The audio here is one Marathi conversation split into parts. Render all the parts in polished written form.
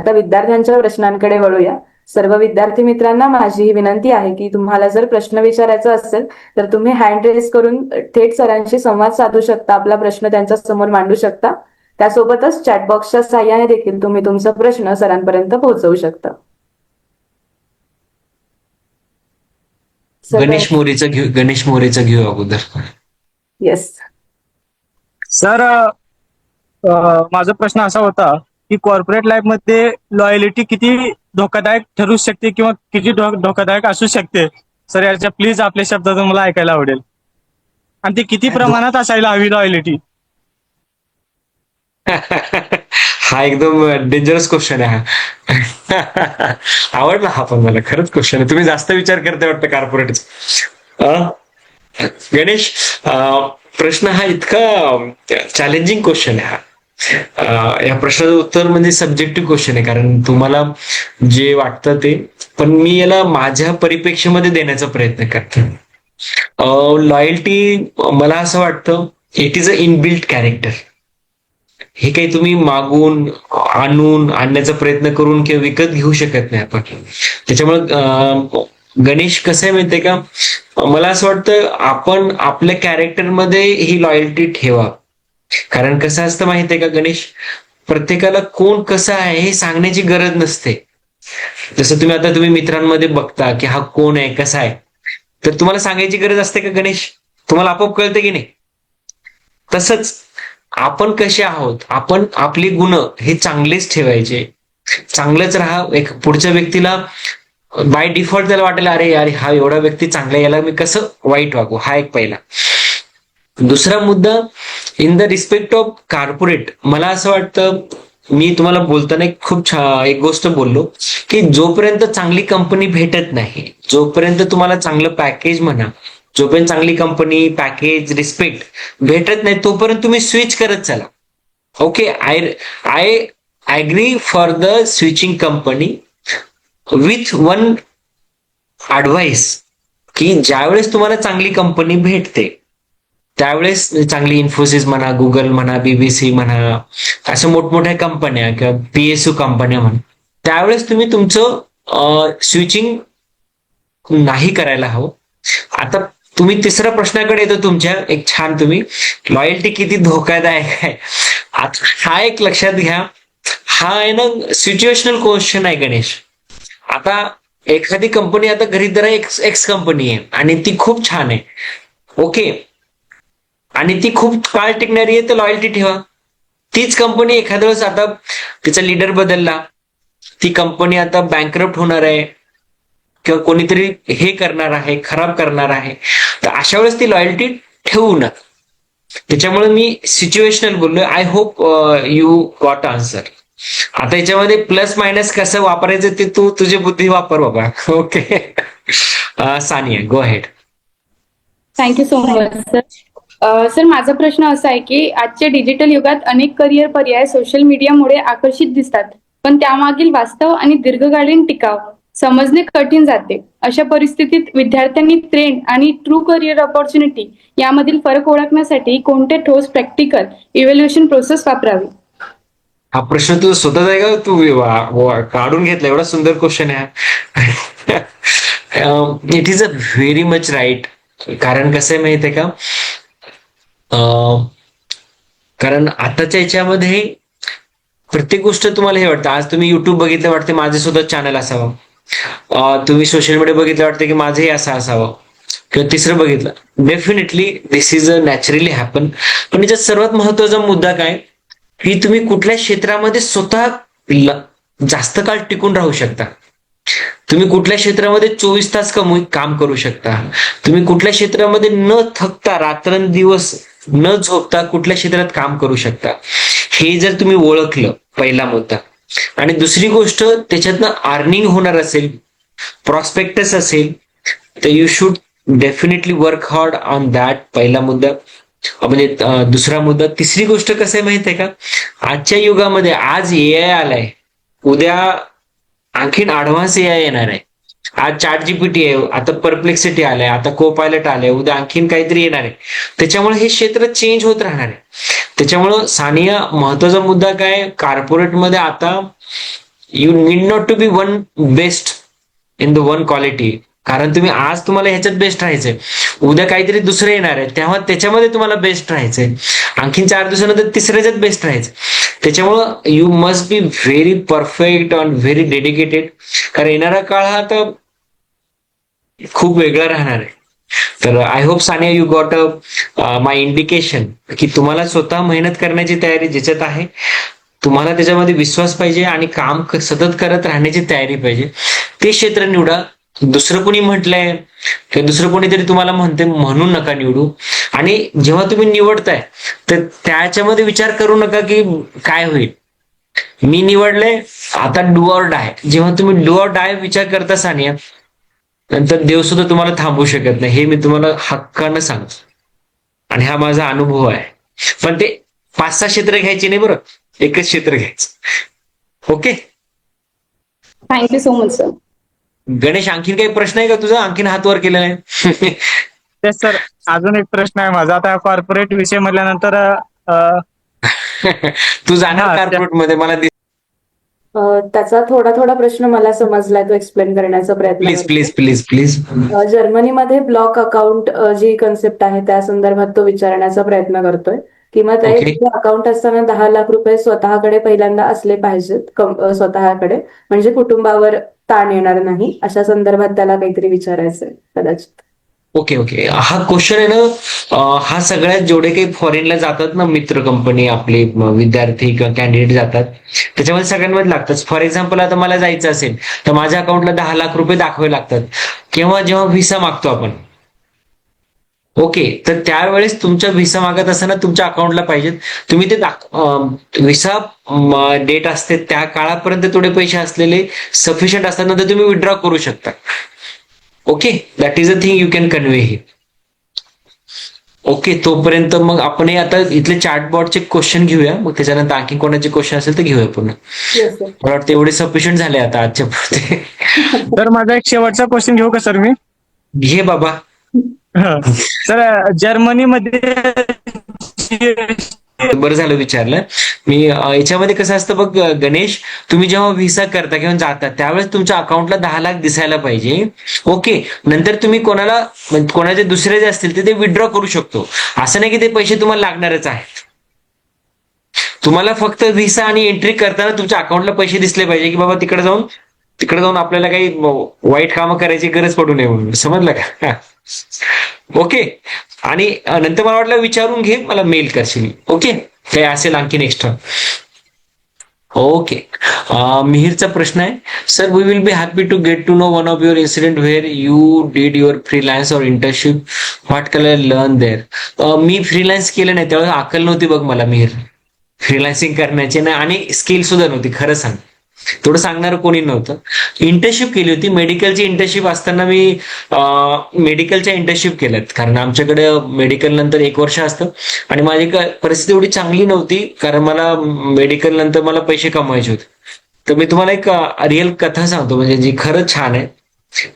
आता विद्यार्थ्यांच्या प्रश्नांकडे वळूया. सर्व विद्यार्थी मित्रांना माझी ही विनंती आहे की तुम्हाला जर प्रश्न विचारायचा असेल तर तुम्ही हँड रेस करून थेट सरांशी संवाद साधू शकता, आपला प्रश्न त्यांच्या समोर मांडू शकता. त्यासोबतच चॅटबॉक्सच्या साहाय्याने देखील तुम्ही तुमचा प्रश्न सरांपर्यंत पोहोचवू शकता. गणेश मोरेचं घेऊ अगोदर. येस सर, माझा प्रश्न असा होता की कॉर्पोरेट लाईफ मध्ये लॉयलिटी किती धोकादायक ठरू शकते किंवा किती धोकादायक असू शकते सर, याच्या प्लीज आपल्या शब्दातून मला ऐकायला आवडेल. आणि ती किती प्रमाणात असायला हवी लॉयलिटी? हा एकदम डेंजरस क्वेश्चन आहे हा. आवडला हा पण मला, खरंच क्वेश्चन आहे. तुम्ही जास्त विचार करते वाटतं कॉर्पोरेटचा. गणेश, प्रश्न हा इतका चॅलेंजिंग क्वेश्चन आहे हा. या प्रश्नाचं उत्तर म्हणजे सब्जेक्टिव्ह क्वेश्चन आहे, कारण तुम्हाला जे वाटतं ते, पण मी याला माझ्या परिप्रेक्षामध्ये देण्याचा प्रयत्न करतो. लॉयल्टी मला असं वाटतं it is a inbuilt character. हे काही तुम्ही मागून आणण्याचा प्रयत्न करून किंवा विकत घेऊ शकत नाही आपण. त्याच्यामुळे गणेश, कसं आहे माहितीये का, मला असं वाटतं आपण आपल्या कॅरेक्टरमध्ये ही लॉयल्टी ठेवा. कारण कसं असतं माहितीये का गणेश, प्रत्येकाला कोण कसं आहे हे सांगण्याची गरज नसते. जसं तुम्ही मित्रांमध्ये बघता की हा कोण आहे, कसा आहे, तर तुम्हाला सांगायची गरज असते का गणेश? तुम्हाला आपोआप कळतं की नाही? तसंच आपण कसे आहोत, आपण आपली गुण हे चांगलेच ठेवायचे, चांगलंच राहा. एक पुढच्या व्यक्तीला बाय डिफॉल्ट त्याला वाटेल अरे यार हा एवढा व्यक्ती चांगला आहे, याला मी कसं वाईट वागू, हा एक पहिला. दुसरा मुद्दा, in the respect of corporate, मला असं वाटतं, मी तुम्हाला बोलताना खूप एक गोष्ट बोललो की जोपर्यंत चांगली कंपनी भेटत नाही, जोपर्यंत तुम्हाला चांगलं पॅकेज म्हणा, जोपर्यंत चांगली कंपनी, पॅकेज, रिस्पेक्ट भेटत नाही, तोपर्यंत तुम्ही स्विच करत चला. Okay, I agree for the switching company with one advice, की ज्यावेळेस तुम्हाला चांगली कंपनी भेटते त्यावेळेस, चांगली इन्फोसिस म्हणा, गुगल म्हणा, बीबीसी म्हणा, अशा मोठमोठ्या कंपन्या किंवा पीएसयू कंपन्या म्हणा, त्यावेळेस तुम्ही तुमचं स्विचिंग नाही करायला हवं. आता तुम्ही तिसऱ्या प्रश्नाकडे येतो तुमच्या, एक छान, तुम्ही लॉयल्टी किती धोकादायक आहे. आता हा एक लक्षात घ्या, हा आहे ना सिच्युएशनल क्वेश्चन आहे गणेश. आता एखादी कंपनी, आता घरी जरा एक्स कंपनी आहे आणि ती खूप छान आहे, ओके, आणि ती खूप काळ टिकणारी आहे, तर लॉयल्टी ठेवा. तीच कंपनी एखाद्या वेळेस आता तिचा लीडर बदलला, ती कंपनी आता बँकरप्ट होणार आहे किंवा कोणीतरी हे करणार आहे, खराब करणार आहे, तर अशा वेळेस ती लॉयल्टी ठेवू नका. त्याच्यामुळे मी सिच्युएशनल बोललोय. I hope you got answer. आता याच्यामध्ये प्लस मायनस कसं वापरायचं ते तू तुझी बुद्धी वापर बाबा. Okay, Sania, go ahead. Thank you so much sir. Sir, माझा प्रश्न असा आहे की आजच्या डिजिटल युगात अनेक करिअर पर्याय सोशल मीडियामुळे आकर्षित दिसतात, पण त्यामागील वास्तव आणि दीर्घकालीन टिकाव समजणे कठीण जाते. अशा परिस्थितीत विद्यार्थ्यांनी ट्रेंड आणि ट्रू करिअर ऑपॉर्च्युनिटी यामधील फरक ओळखण्यासाठी कोणते ठोस प्रॅक्टिकल इव्हॅल्युएशन प्रोसेस वापरावी? हा प्रश्न तू स्वतःच आहे का, तू काढून घेतला? एवढा सुंदर क्वेश्चन आहे. It is a very much right. कारण कसं आहे माहिती आहे का, कारण आताच्या याच्यामध्ये प्रत्येक गोष्ट तुम्हाला हे वाटतं, आज तुम्ही युट्यूब बघितलं वाटते माझे सुद्धा चॅनल असावं, तुम्ही सोशल मीडिया बघितलं वाटतं की माझंही असं असावं, किंवा तिसरं बघितलं. Definitely this is a naturally happen. पण याच्यात सर्वात महत्वाचा मुद्दा काय, की तुम्ही कुठल्या क्षेत्रामध्ये स्वतः जास्त काळ टिकून राहू शकता. तुम्ही कुठल्या क्षेत्रामध्ये 24 तास काम करू शकता. तुम्ही कुठल्या क्षेत्रामध्ये न थकता, रात्रंदिवस न झोपता कुठल्या क्षेत्रात काम करू शकता, हे जर तुम्ही ओळखलं, पहिला मुद्दा. आणि दुसरी गोष्ट, त्याच्यातनं अर्निंग होणार असेल, प्रॉस्पेक्टस असेल, तर you should definitely work hard on that. पहिला मुद्दा. म्हणजे दुसरा मुद्दा. तिसरी गोष्ट कसं आहे माहिती आहे का, आजच्या युगामध्ये आज एआय आलाय, उद्या आणखीन ऍडव्हान्स एआय येणार आहे. आज चॅट जीपीटी आहे, आता परप्लेक्सिटी आलाय, आता को पायलट आलंय, उद्या आणखीन काहीतरी येणार आहे. त्याच्यामुळे हे क्षेत्र चेंज होत राहणार आहे. त्याच्यामुळं सानिया, महत्वाचा मुद्दा काय, कॉर्पोरेटमध्ये आता you need not to be one best in the one quality. कारण तुम्ही आज तुम्हाला ह्याच्यात बेस्ट राहायचंय, उद्या काहीतरी दुसरं येणार आहे तेव्हा त्याच्यामध्ये तुम्हाला बेस्ट राहायचंय, आणखीन 4 दिवसानंतर तिसऱ्याच्यात बेस्ट राहायचं. त्याच्यामुळं you must be very perfect and very dedicated. कारण येणारा काळ हा तर खूप वेगळा राहणार आहे. तर I hope Sania you got my indication की तुम्हाला स्वतः मेहनत करण्याची तयारी ज्याच्यात आहे, तुम्हाला त्याच्यामध्ये विश्वास पाहिजे आणि काम सतत करत राहण्याची तयारी पाहिजे. ते क्षेत्र निवडा. दुसरं कोणी म्हटलंय किंवा दुसरं कोणीतरी तुम्हाला म्हणते म्हणून नका निवडू. आणि जेव्हा तुम्ही निवडताय तर त्याच्यामध्ये विचार करू नका की काय होईल, मी निवडलंय आता डू ऑर डाय. जेव्हा तुम्ही डू ऑर डाय विचार करता सानिया, नंतर देव सुद्धा तुम्हाला थांबवू शकत नाही. हे मी तुम्हाला हक्कानं सांगतो आणि हा माझा अनुभव आहे. पण ते 5-6 क्षेत्र घ्यायचे नाही बरं, एकच क्षेत्र घ्यायचं. Okay. Thank you so much sir. Ganesh, आणखीन काही प्रश्न आहे का तुझा? आणखीन हात वर केलेला आहे. तेच सर, अजून एक प्रश्न आहे माझा. आता कॉर्पोरेट विषय म्हटल्यानंतर तू जाणार हा, कॉर्पोरेट मध्ये मला त्याचा थोडा थोडा प्रश्न मला समजलाय, तो एक्सप्लेन करण्याचा प्रयत्न प्लीज करते. Please please please. जर्मनीमध्ये ब्लॉक अकाउंट जी कन्सेप्ट आहे त्या संदर्भात तो विचारण्याचा प्रयत्न करतोय. किंवा Okay. अकाउंट असताना 10 लाख रुपये स्वतःकडे पहिल्यांदा असले पाहिजेत स्वतःकडे, म्हणजे कुटुंबावर ताण येणार नाही. अशा संदर्भात त्याला काहीतरी विचारायचंय कदाचित. Okay okay. हा क्वेश्चन आहे ना, हा सगळ्यात जेवढे काही फॉरेनला जातात ना मित्र कंपनी, आपले विद्यार्थी किंवा कॅन्डिडेट जातात त्याच्यामध्ये सगळ्यांमध्ये लागतात. फॉर एक्झाम्पल आता मला जायचं असेल तर माझ्या अकाउंटला 10 लाख रुपये दाखवावे लागतात. किंवा जेव्हा व्हिसा मागतो आपण, ओके, तर त्यावेळेस तुमच्या व्हिसा मागत असताना तुमच्या अकाउंटला पाहिजेत. तुम्ही ते व्हिसा डेट असते त्या काळापर्यंत थोडे पैसे असलेले सफिशियंट असतात, नंतर तुम्ही विड्रॉ करू शकता. Okay, that is a thing you can convey here. Okay, तोपर्यंत मग आपण हे आता इथले चार्टबॉटचे क्वेश्चन घेऊया, मग त्याच्यानंतर आणखी कोणाचे क्वेश्चन असेल तर घेऊया पूर्ण. Yes sir. मला वाटतं एवढे सफिशियंट झाले आता आजच्या पुरते. तर माझा एक शेवटचा क्वेश्चन घेऊ का सर मी? घे बाबा. सर, जर्मनीमध्ये बरं झालं विचारलं. मी याच्यामध्ये कसं असतं बघ गणेश, तुम्ही जेव्हा व्हिसा करता किंवा जाता त्यावेळेस तुमच्या अकाउंटला 10 लाख दिसायला पाहिजे. ओके, नंतर तुम्ही कोणाचे दुसरे जे असतील ते विड्रॉ करू शकतो. असं नाही की ते पैसे तुम्हाला लागणारच आहेत. तुम्हाला फक्त व्हिसा आणि एंट्री करताना तुमच्या अकाउंटला पैसे दिसले पाहिजे की बाबा तिकडे जाऊन आपल्याला काही वाईट कामं करायची गरज पडू नये म्हणून. समजलं का? ओके. आणि नंतर मला वाटलं विचारून घे, मला मेल करशील. ओके, काही असेल आणखीन एक्स्ट्रा. ओके. मिहिरचा प्रश्न आहे, sir we will be happy to get to know one of your incident where you did your freelance or internship, what can I learn there. मी फ्रीलान्स केलं नाही, त्यावेळेस अक्कल नव्हती बघ मला मिहिर फ्रीलान्सिंग करण्याची ना, आणि स्किल सुद्धा नव्हती. खरं सांग, थोडं सांगणारं कोणी नव्हतं. इंटर्नशिप केली होती, मेडिकलची इंटर्नशिप असताना मी मेडिकलच्या इंटर्नशिप केल्यात. कारण आमच्याकडे मेडिकल नंतर 1 वर्ष असतं आणि माझी परिस्थिती एवढी चांगली नव्हती, कारण मला मेडिकल नंतर मला पैसे कमवायचे होते. तर मी तुम्हाला एक रिअल कथा सांगतो, म्हणजे जी खरंच छान आहे.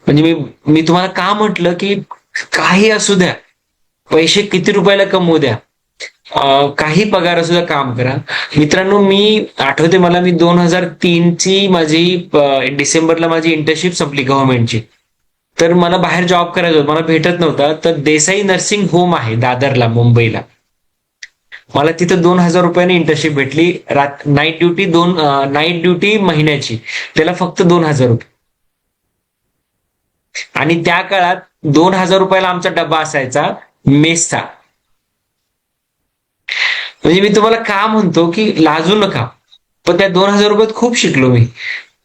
म्हणजे मी तुम्हाला का म्हटलं की काही असू द्या, पैसे किती रुपयाला कमवू द्या, काही पगार असू द्या, काम करा. मित्रांनो, मी आठवते मला, मी 2003 ची माझी डिसेंबरला माझी इंटर्नशिप संपली गव्हर्नमेंटची. तर मला बाहेर जॉब करायचा होता, मला भेटत नव्हता. तर देसाई नर्सिंग होम आहे दादरला, मुंबईला. मला तिथं 2000 रुपयाने इंटर्नशिप भेटली. नाईट ड्युटी महिन्याची, त्याला फक्त 2000 रुपये. आणि त्या काळात 2000 रुपयाला आमचा डबा असायचा मेसचा. म्हणजे मी तुम्हाला का म्हणतो की लाजू नका, पण त्या 2000 रुपयात खूप शिकलो मी,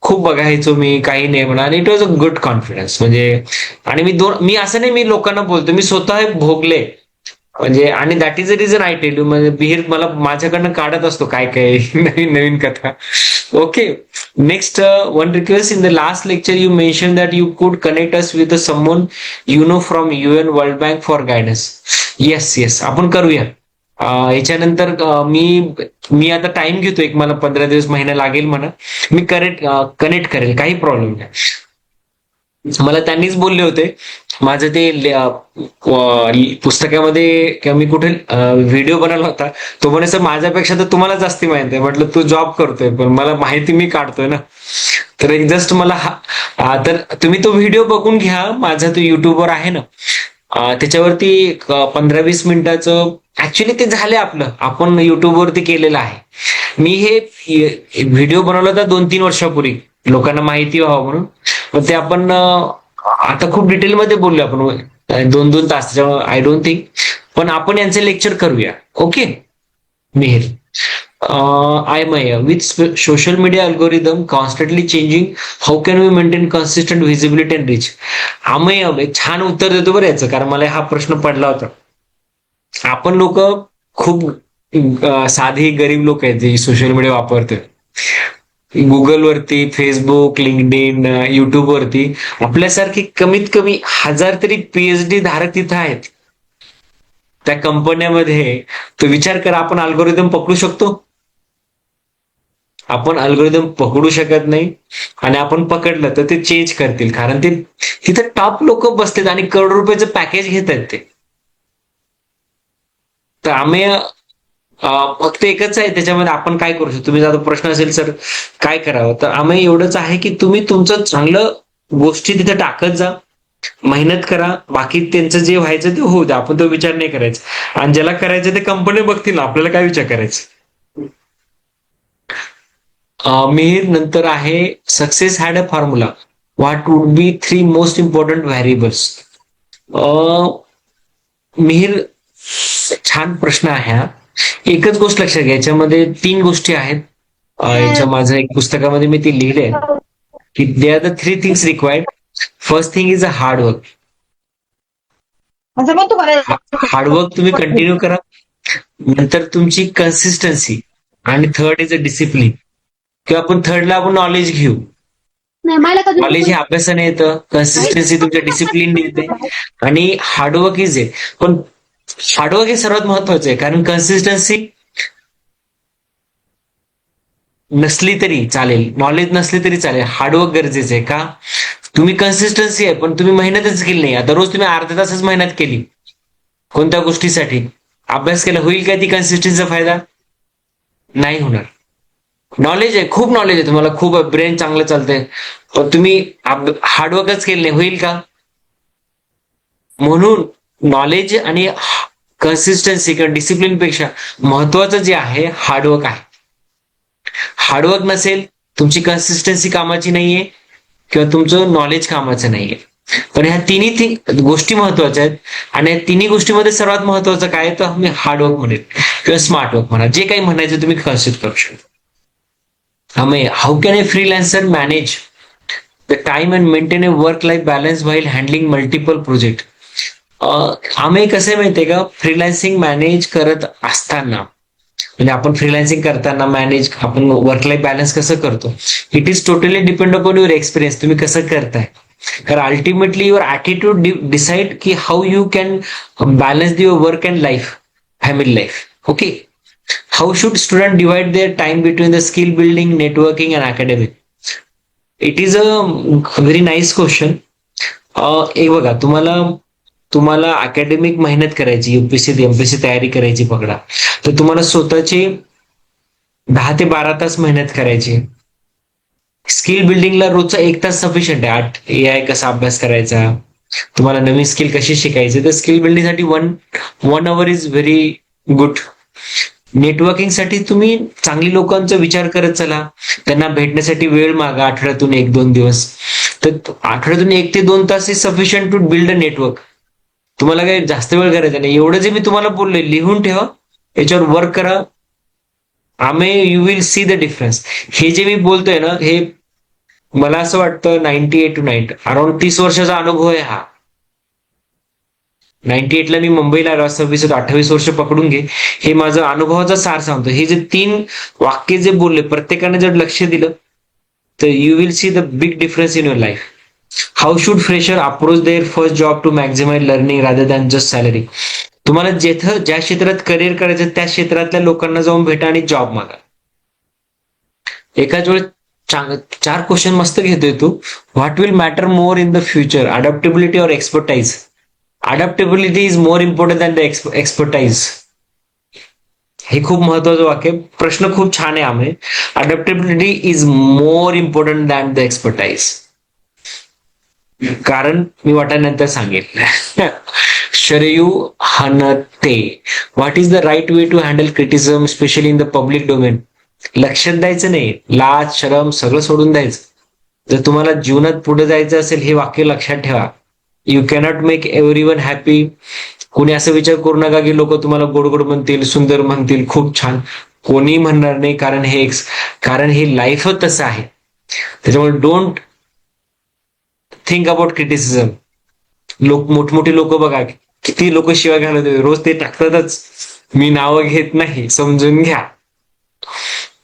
खूप बघायचो मी, काही नाही म्हणा. आणि it was a good confidence. म्हणजे आणि मी असं नाही मी लोकांना बोलतो, मी स्वतः भोगले. म्हणजे आणि that is a reason I tell you. म्हणजे बिहेर मला माझ्याकडनं काढत असतो काय काय नवीन नवीन कथा. Okay, next one request. In the last lecture you mention that you could connect us with someone you know from UN World Bank for guidance. Yes, आपण करूया. याच्यानंतर मी आता टाइम घेतो, एक मला 15 दिवस, महिना लागेल म्हणा. मी कनेक्ट करेल, काही प्रॉब्लेम नाही. मला त्यांनीच बोलले होते माझं ते पुस्तकामध्ये किंवा मी कुठे व्हिडिओ बनवला होता, तो म्हणे सर माझ्यापेक्षा तर तुम्हाला जास्ती माहिती आहे. म्हटलं तू जॉब करतोय पण मला माहिती मी काढतोय ना. तर एक जस्ट मला तर तुम्ही तो व्हिडिओ बघून घ्या, माझा तो युट्यूबवर आहे ना. त्याच्यावरती 15-20 मिनिटाचं ऍक्च्युली ते झाले आपलं, आपण युट्यूबवरती केलेलं आहे. मी हे व्हिडिओ बनवला होता 2-3 वर्षापूर्वी, लोकांना माहिती व्हावं म्हणून. पण ते आपण आता खूप डिटेलमध्ये बोललो आपण 2-2 तास, आय डोंट थिंक. पण आपण यांचे लेक्चर करूया. Okay Mihir. I may with social media algorithm constantly changing, how can we maintain consistent visibility and reach. Amay छान उत्तर देतो बरं याचं, कारण मला हा प्रश्न पडला होता. आपण लोक खूप साधी गरीब लोक आहेत जे सोशल मीडिया वापरतात. गुगलवरती, फेसबुक, लिंक्डइन, युट्यूब वरती आपल्यासारखी कमीत कमी 1000 तरी पीएचडी धारक तिथं आहेत त्या कंपन्यामध्ये. तो विचार करा, आपण अल्गोरिदम पकडू शकतो? आपण अल्गोरिदम पकडू शकत नाही. आणि आपण पकडलं तर ते चेंज करतील, कारण ते तिथं टॉप लोक बसतात आणि करोड रुपयाचं पॅकेज घेत आहेत ते. तर आम्ही फक्त एकच आहे त्याच्यामध्ये आपण काय करू शकतो. तुम्ही जर प्रश्न असेल सर काय करावं, तर आम्ही एवढंच आहे की तुम्ही तुमचं चांगलं गोष्टी तिथे टाकत जा, मेहनत करा. बाकी त्यांचं जे व्हायचं ते होऊ द्या, आपण तो विचार नाही करायचा. आणि ज्याला करायचं ते कंपनी बघतील ना, आपल्याला काय विचार करायचा. मिहिर नंतर आहे success had a formula, what would be 3 most important variables. Mihir छान प्रश्न आहे हा. एकच गोष्ट लक्षात घ्या, याच्यामध्ये 3 गोष्टी आहेत. याच्या माझ्या एक पुस्तकामध्ये मी ती लिहिले की they are the 3 things required. First thing is a hard work. Hard work तुम्ही कंटिन्यू करा. नंतर तुमची कन्सिस्टन्सी, आणि थर्ड इज अ डिसिप्लिन. किंवा आपण थर्डला आपण नॉलेज घेऊ. नॉलेज हे अभ्यासाने येतं, कन्सिस्टन्सी तुमच्या डिसिप्लिन येते, आणि हार्डवर्क इज आहे. पण हार्डवर्क हे सर्वात महत्वाचं आहे, कारण कन्सिस्टन्सी नसली तरी चालेल, नॉलेज नसली तरी चालेल, हार्डवर्क गरजेचं आहे. का? तुम्ही कन्सिस्टन्सी आहे पण तुम्ही मेहनतच केली नाही. आता रोज तुम्ही अर्ध्या तासच मेहनत केली कोणत्या गोष्टीसाठी, अभ्यास केला, होईल का ती कन्सिस्टन्सीचा फायदा? नाही होणार. नॉलेज आहे, खूप नॉलेज आहे तुम्हाला, खूप ब्रेन चांगलं चालतंय, पण तुम्ही हार्डवर्कच केलं नाही, होईल का? म्हणून नॉलेज आणि कन्सिस्टन्सी किंवा डिसिप्लिन पेक्षा महत्वाचं जे आहे हार्डवर्क आहे. हार्डवर्क नसेल, तुमची कन्सिस्टन्सी कामाची नाहीये किंवा तुमचं नॉलेज कामाचं नाहीये. पण ह्या तिन्ही गोष्टी महत्वाच्या आहेत. आणि या तिन्ही गोष्टीमध्ये सर्वात महत्वाचं काय, तर मी हार्डवर्क म्हणेन किंवा स्मार्ट वर्क म्हणा, जे काही म्हणायचं तुम्ही कन्सिडर करू शकता. How can A freelancer manage the time and maintain A work life balance while handling multiple project. आम्ही कसं आहे माहितीये का, फ्रीलान्सिंग मॅनेज करत असताना, म्हणजे आपण फ्रीलान्सिंग करताना मॅनेज आपण वर्क लाईफ बॅलन्स कसं करतो, it is totally depend upon your experience. तुम्ही कसं करताय, कारण अल्टिमेटली युअर ॲटिट्यूड डिसाइड की how you can balance your work and life, family life. Okay. How should student divide their time between the skill building, networking and academic. It is a very nice question. एक बघा, तुम्हाला अकॅडमिक मेहनत करायची, युपीएससी एमपीएससी तयारी करायची पकडा, तर तुम्हाला स्वतःची 10 ते 12 तास मेहनत करायची. स्किल बिल्डिंगला रोजचा 1 तास सफिशियंट आहे. AI कसा अभ्यास करायचा, तुम्हाला नवीन स्किल कशी शिकायची, तर स्किल बिल्डिंगसाठी 1 hour इज व्हेरी गुड. नेटवर्किंगसाठी तुम्ही चांगली लोकांचा विचार करत चला, त्यांना भेटण्यासाठी वेळ मागा, आठवड्यातून 1-2 दिवस. तर आठवड्यातून 1 ते 2 तास is sufficient to build a network. तुम्हाला काही जास्त वेळ करायचा नाही. एवढं जे मी तुम्हाला बोललोय लिहून ठेवा, याच्यावर वर्क करा. You will see the difference. हे जे मी बोलतोय ना, हे मला असं वाटतं 98 to 90 अराउंड 30 वर्षाचा अनुभव आहे हा. 98 ला मी मुंबईला आलो, 26-28 वर्ष पकडून घे. हे माझं अनुभवाचा सार सांगतो. हे जे 3 वाक्य जे बोलले, प्रत्येकाने जर लक्ष दिलं तर you will see the big difference in your life. How should fresher approach their first job to maximise learning rather than just salary. तुम्हाला ज्या क्षेत्रात करिअर करायचं त्या क्षेत्रातल्या लोकांना जाऊन भेटा आणि जॉब मागा. एकाच वेळेस चार क्वेश्चन मस्त घेतोय तू. What will matter more in the future, adaptability or expertise? Adaptability is more important than the expertise. हे खूप महत्वाचं वाक्य. प्रश्न खूप छान आहे आम्ही. Adaptability is more important than the expertise. कारण मी वाटल्यानंतर सांगेल. शरयू हनते, what is the right way to handle criticism specially in the public domain? लक्षात द्यायचं नाही, लाज शरम सगळं सोडून द्यायचं. जर तुम्हाला जीवनात पुढे जायचं असेल हे वाक्य लक्षात ठेवा. You cannot make everyone happy. कोणी असं विचार करू नका की लोक तुम्हाला गोड गोड म्हणतील, सुंदर म्हणतील, खूप छान. कोणी म्हणणार नाही, कारण हे लाईफच तसं आहे. त्याच्यामुळे डोंट थिंक अबाउट क्रिटिसिझम. मोठमोठी लोक बघा, किती लोक शिवाय घालत रोज ते टाकतातच. मी नावं घेत नाही, समजून घ्या.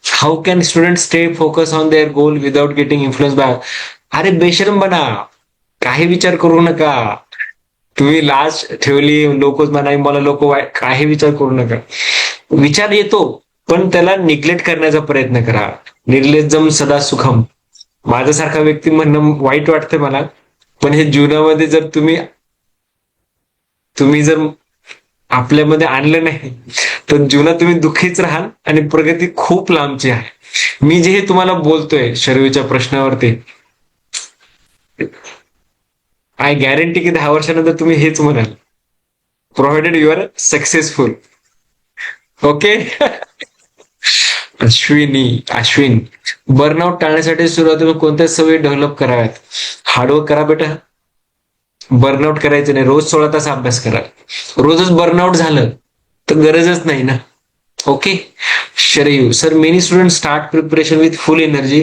How can student stay focus on their goal without getting influence bye? अरे बेशरम बना, काही विचार करू नका. तुम्ही लाज ठेवली, लोकच म्हणा मला लोक काही विचार करू नका. विचार येतो पण त्याला निग्लेक्ट करण्याचा प्रयत्न करा. निर्लज्जम सदा सुखम, माझ्यासारखा व्यक्ती म्हणणं वाईट वाटतं मला, पण हे जीवनामध्ये जर तुम्ही जर आपल्यामध्ये आणलं नाही तर जीवनात तुम्ही दुःखीच राहाल आणि प्रगती खूप लांबची आहे. मी जे हे तुम्हाला बोलतोय शर्वीच्या प्रश्नावरती, आय गॅरंटी की 10 वर्षानंतर तुम्ही हेच म्हणाल, provided you are successful. Okay. Ashwin, burnout टाळण्यासाठी सुरुवातीला कोणत्या सवयी डेव्हलप कराव्यात? हार्डवर्क करा बेटा. बर्नआउट करायचं नाही, रोज 16 तास अभ्यास करा. रोजच बर्नआउट झालं तर गरजच नाही ना. Okay. Sharayu sir, many student start preparation with full energy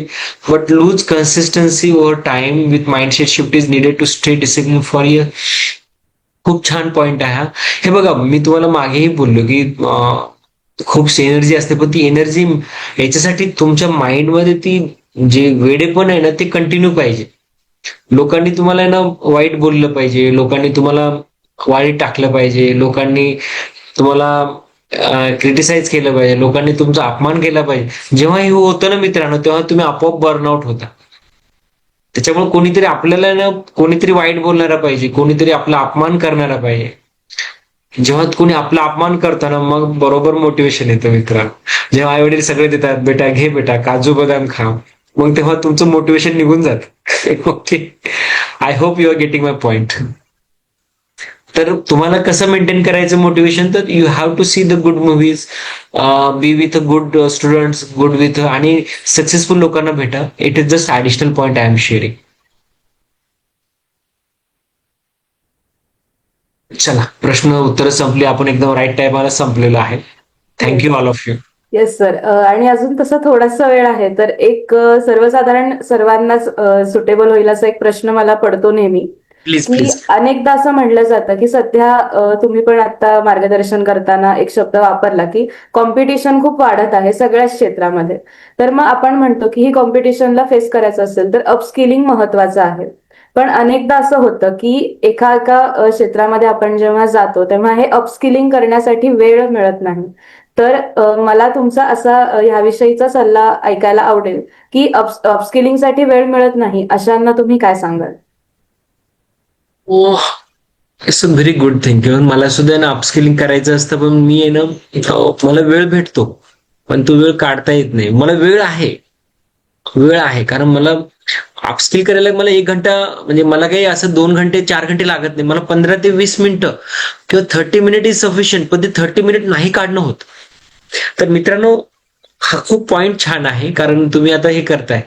but lose consistency over time with mindset shift is needed to stay discipline for year. खूप छान पॉइंट आहे हा. हे बघा, मी तुम्हाला मागेही बोललो की खूप एनर्जी असते, पण ती एनर्जी याच्यासाठी तुमच्या माइंडमध्ये ती जे वेडेपण आहे ना ते कंटिन्यू पाहिजे. लोकांनी तुम्हाला ना वाईट बोललं पाहिजे, लोकांनी तुम्हाला वाईट टाकलं पाहिजे, लोकांनी तुम्हाला क्रिटिसाइज केलं पाहिजे, लोकांनी तुमचा अपमान केला पाहिजे. जेव्हा हे होतं ना मित्रांनो, तेव्हा तुम्ही आपोआप बर्नआउट होता. त्याच्यामुळे कोणीतरी आपल्याला ना कोणीतरी वाईट बोलणारा पाहिजे, कोणीतरी आपला अपमान करणारा पाहिजे. जेव्हा कोणी आपला अपमान करताना मग बरोबर मोटिवेशन येतं मित्रांनो. जेव्हा आई वडील सगळे देतात, बेटा घे बेटा काजू बदाम खा, मग तेव्हा तुमचं मोटिवेशन निघून जात. Okay. I hope you are getting my point. तर तुम्हाला कसं मेंटेन करायचं मोटिवेशन? तर you have to see the good movies, be with good students, good with आणि सक्सेसफुल लोकांना भेटा. It is just additional point I am sharing. चला, प्रश्न उत्तर संपली. आपण एकदम राईट टाइमला संपलेलो आहे. Thank you all of you. Yes sir. आणि अजून तसा थोडासा वेळ आहे तर एक सर्वसाधारण सर्वांनाच सुटेबल होईल असा एक प्रश्न मला पडतो नेहमी, प्लीज की प्लीज. अनेकदा असं म्हटलं जातं की सध्या तुम्ही पण आता मार्गदर्शन करताना एक शब्द वापरला की कॉम्पिटिशन खूप वाढत आहे सगळ्याच क्षेत्रामध्ये. तर मग आपण म्हणतो की ही कॉम्पिटिशनला फेस करायचं असेल तर अपस्किलिंग महत्वाचं आहे. पण अनेकदा असं होतं की एका क्षेत्रामध्ये आपण जेव्हा जातो तेव्हा हे अपस्किलिंग करण्यासाठी वेळ मिळत नाही. तर मला तुमचा असा ह्याविषयीचा सल्ला ऐकायला आवडेल की अपस्किलिंगसाठी वेळ मिळत नाही अशांना तुम्ही काय सांगाल? Oh, it's a very good thing. मला सुद्धा ना अपस्किलिंग करायचं असतं, पण मी आहे ना मला वेळ भेटतो पण तो वेळ काढता येत नाही. मला वेळ आहे कारण मला अपस्किल करायला मला 1 घंटा म्हणजे मला काही असं 2 घंटे 4 घंटे लागत नाही. मला 15 ते 20 मिनिटं किंवा 30 मिनिट इज सफिशियंट, पण ते 30 मिनिट नाही काढणं होत. तर मित्रांनो, हा खूप पॉइंट छान आहे कारण तुम्ही आता हे करताय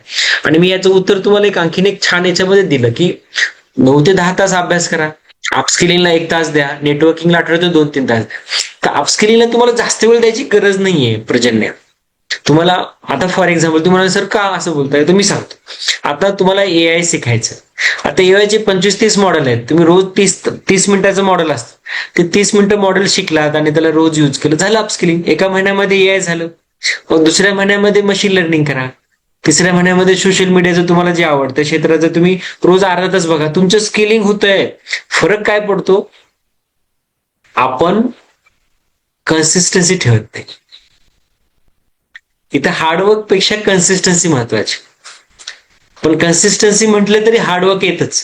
आणि मी याचं उत्तर तुम्हाला आणखीन एक छान याच्यामध्ये दिलं की 9 ते 10 तास अभ्यास करा, अपस्किलिंगला 1 तास द्या, नेटवर्किंगला आठवड्यातून 2-3 तास द्या. तर अपस्किलिंगला तुम्हाला जास्त वेळ द्यायची गरज नाहीये प्रजन्य. तुम्हाला आता फॉर एक्झाम्पल तुम्हाला सर का असं बोलताय तर मी सांगतो. आता तुम्हाला एआय शिकायचं. आता एआयचे 25-30 मॉडेल आहेत. तुम्ही रोज 30 मिनिटाचं मॉडेल असतं, ते 30 मिनिटं मॉडेल शिकलात आणि त्याला रोज यूज केलं, झालं अपस्किलिंग. एका महिन्यामध्ये एआय झालं. मग दुसऱ्या महिन्यामध्ये मशीन लर्निंग करा. तिसऱ्या महिन्यामध्ये सोशल मीडियाचं तुम्हाला जे आवडतं क्षेत्राचं तुम्ही रोज अर्धा तास बघा, तुमचं स्किलिंग होतंय. फरक काय पडतो? आपण कन्सिस्टन्सी ठेवत नाही. इथं हार्डवर्क पेक्षा कन्सिस्टन्सी महत्वाची. पण कन्सिस्टन्सी म्हटलं तरी हार्डवर्क येतच.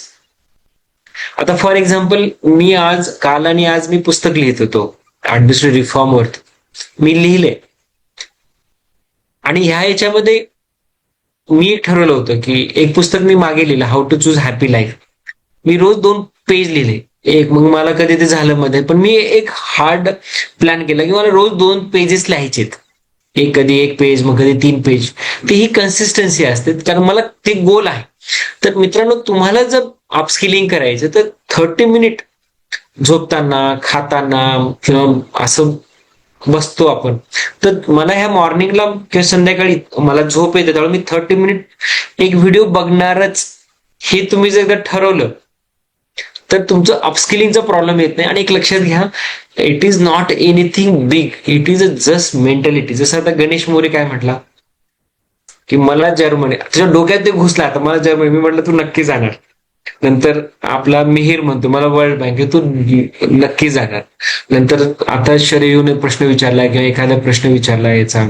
आता फॉर एक्झाम्पल मी काल आणि आज मी पुस्तक लिहित होतो ऍडमिनिस्ट्रेटिव्ह रिफॉर्मवरती. मी लिहिले आणि ह्या याच्यामध्ये मी एक ठरवलं होतं की एक पुस्तक मी मागे लिहिलं, how to choose happy life. मी रोज 2 पेज लिहिले. मग मला कधी ते झालं मध्ये, पण मी एक हार्ड प्लॅन केला की मला रोज 2 पेजेस लिहायचेत. कधी 1 पेज, मग कधी 3 पेज. ती ही कन्सिस्टन्सी असते, कारण मला ते गोल आहे. तर मित्रांनो, तुम्हाला जर अपस्किलिंग करायचं तर 30 मिनिट झोपताना, खाताना किंवा असं बसतो आपण, तर मला ह्या मॉर्निंगला किंवा संध्याकाळी मला झोप येते त्यामुळे मी 30 मिनिट एक व्हिडिओ बघणारच. हे तुम्ही जर एकदा ठरवलं तर तुमचं अपस्किलिंगचा प्रॉब्लेम येत नाही. आणि एक लक्षात घ्या, it is not anything big, it is a just mentality. जसं आता गणेश मोरे काय म्हटला की मला जर्मनी, त्याच्या डोक्यात ते घुसला, आता मला जर्मनी. मी म्हटलं तू नक्की जाणार. नंतर आपला मिहीर म्हणतो मला वर्ल्ड बँक, तू नक्की जाणार. नंतर आता शरयूने प्रश्न विचारला किंवा एखादा प्रश्न विचारला याचा,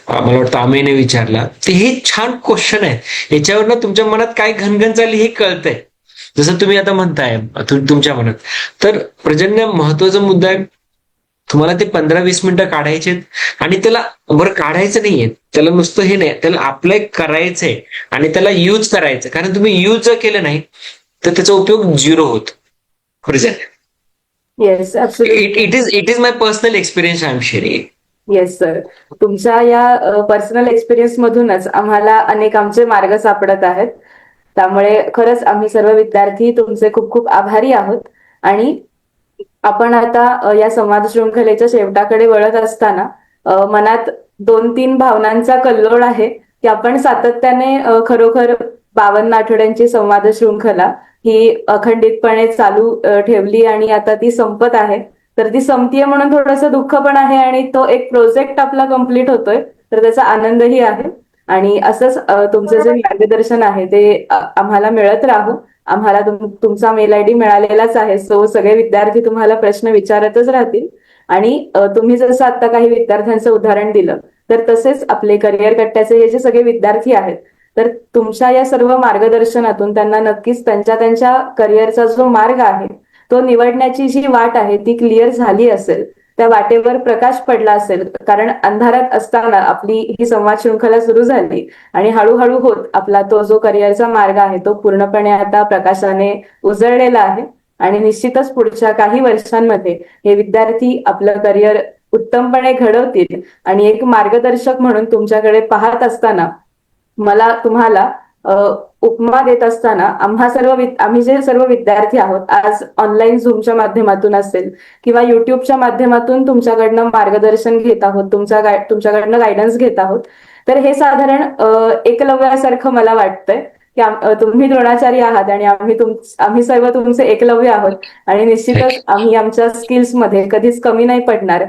मला वाटतं आमेने विचारला. ते हे छान क्वेश्चन आहे. याच्यावरनं तुमच्या मनात काय घनघन चालली हे कळतंय. जसं तुम्ही आता म्हणताय तुमच्या मनात, तर प्रजन्य महत्वाचा मुद्दा आहे. तुम्हाला ते 15-20 मिनिटं काढायचे आणि त्याला बरं काढायचं नाहीये, त्याला नुसतं हे नाही, त्याला अप्लाय करायचंय आणि त्याला यूज करायचं. कारण तुम्ही यूज जर केलं नाही तर त्याचा उपयोग 0 होतो. Yes, it is my personal experience I am sharing. Yes sir. तुमच्या या पर्सनल एक्सपिरियन्स मधूनच आम्हाला अनेक आमचे मार्ग सापडत आहेत. त्यामुळे खरंच आम्ही सर्व विद्यार्थी तुमचे खूप खूप आभारी आहोत. आणि आपण आता या संवाद शृंखलेच्या शेवटाकडे वळत असताना मनात 2-3 भावनांचा कल्लोळ आहे की आपण सातत्याने खरोखर 52 आठवड्यांची संवाद शृंखला ही अखंडितपणे चालू ठेवली आणि आता ती संपत आहे. तर ती संपतीये म्हणून थोडंसं दुःख पण आहे आणि तो एक प्रोजेक्ट आपला कम्प्लीट होतोय, तर त्याचा आनंदही आहे. आणि असंच तुमचं जे मार्गदर्शन आहे ते आम्हाला मिळत राहू. आम्हाला तुमचा मेल आयडी मिळालेलाच आहे, सो सगळे विद्यार्थी तुम्हाला प्रश्न विचारतच राहतील. आणि तुम्ही जसं आता काही विद्यार्थ्यांचं उदाहरण दिलं, तर तसेच आपले करिअर कट्ट्याचे हे जे सगळे विद्यार्थी आहेत, तर तुमच्या या सर्व मार्गदर्शनातून त्यांना नक्कीच त्यांच्या त्यांच्या करिअरचा जो मार्ग आहे तो निवडण्याची जी वाट आहे ती क्लिअर झाली असेल, त्या वाटेवर प्रकाश पडला असेल. कारण अंधारात असताना आपली ही संवाद शृंखला सुरू झाली आणि हळूहळू होत आपला तो जो करिअरचा मार्ग आहे तो पूर्णपणे आता प्रकाशाने उजळलेला आहे. आणि निश्चितच पुढच्या काही वर्षांमध्ये हे विद्यार्थी आपलं करिअर उत्तमपणे घडवतील. आणि एक मार्गदर्शक म्हणून तुमच्याकडे पाहत असताना मला तुम्हाला उपमा देत असताना आम्ही जे सर्व विद्यार्थी आहोत आज ऑनलाईन झूमच्या माध्यमातून असेल किंवा युट्यूबच्या माध्यमातून तुमच्याकडनं मार्गदर्शन घेत आहोत, तुमच्याकडनं गायडन्स घेत आहोत. तर हे साधारण एकलव्यासारखं मला वाटतंय की तुम्ही द्रोणाचार्य आहात आणि आम्ही सर्व तुमचे एकलव्य आहोत. आणि निश्चितच आम्ही आमच्या स्किल्समध्ये कधीच कमी नाही पडणार,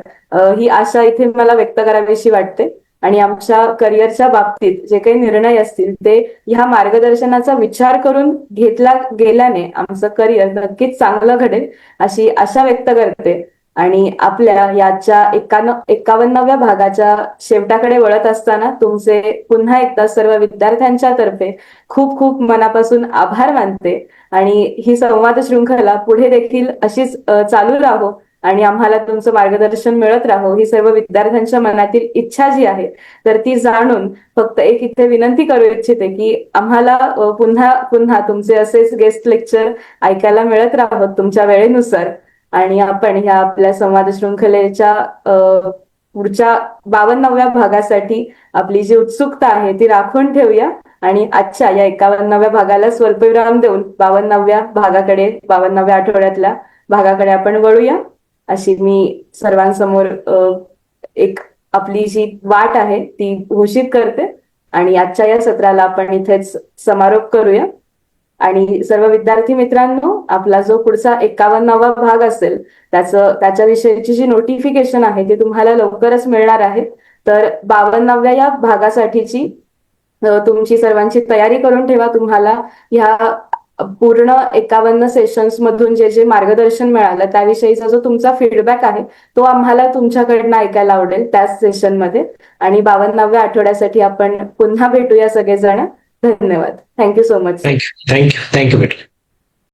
ही आशा इथे मला व्यक्त करावीशी वाटते. आणि आमच्या करिअरच्या बाबतीत जे काही निर्णय असतील ते ह्या मार्गदर्शनाचा विचार करून घेतला गेल्याने आमचं करिअर नक्कीच चांगलं घडेल अशी आशा व्यक्त करते. आणि आपल्या याच्या 51व्या भागाच्या शेवटाकडे वळत असताना तुमचे पुन्हा एकदा सर्व विद्यार्थ्यांच्या तर्फे खूप खूप मनापासून आभार मानते. आणि ही संवाद शृंखला पुढे देखील अशीच चालू राहो आणि आम्हाला तुमचं मार्गदर्शन मिळत राहो ही सर्व विद्यार्थ्यांच्या मनातील इच्छा जी आहे, तर ती जाणून फक्त एक इथे विनंती करू इच्छिते की आम्हाला पुन्हा पुन्हा तुमचे असेच गेस्ट लेक्चर ऐकायला मिळत राहोत तुमच्या वेळेनुसार. आणि आपण ह्या आपल्या संवाद शृंखलेच्या पुढच्या 52व्या भागासाठी आपली जी उत्सुकता आहे ती राखून ठेवूया. आणि आजच्या या 51व्या भागाला स्वल्पविराम देऊन 52व्या आठवड्यातल्या भागाकडे आपण वळूया अशी मी सर्वांसमोर एक आपली जी वाट आहे ती घोषित करते. आणि आजच्या या सत्राला आपण इथेच समारोप करूया. आणि सर्व विद्यार्थी मित्रांनो, आपला जो पुढचा 51वा भाग असेल त्याच्याविषयीची जी नोटिफिकेशन आहे ती तुम्हाला लवकरच मिळणार आहे. तर 52व्या या भागासाठीची तुमची सर्वांची तयारी करून ठेवा. तुम्हाला ह्या पूर्ण 51 सेशन्स मधून जे जे मार्गदर्शन मिळालं त्याविषयीचा जो तुमचा फीडबॅक आहे तो आम्हाला तुमच्याकडनं ऐकायला आवडेल त्याच सेशनमध्ये. आणि 52व्या आठवड्यासाठी आपण पुन्हा भेटूया सगळेजण. धन्यवाद. Thank you so much. Thank you thank you thank you बेटा.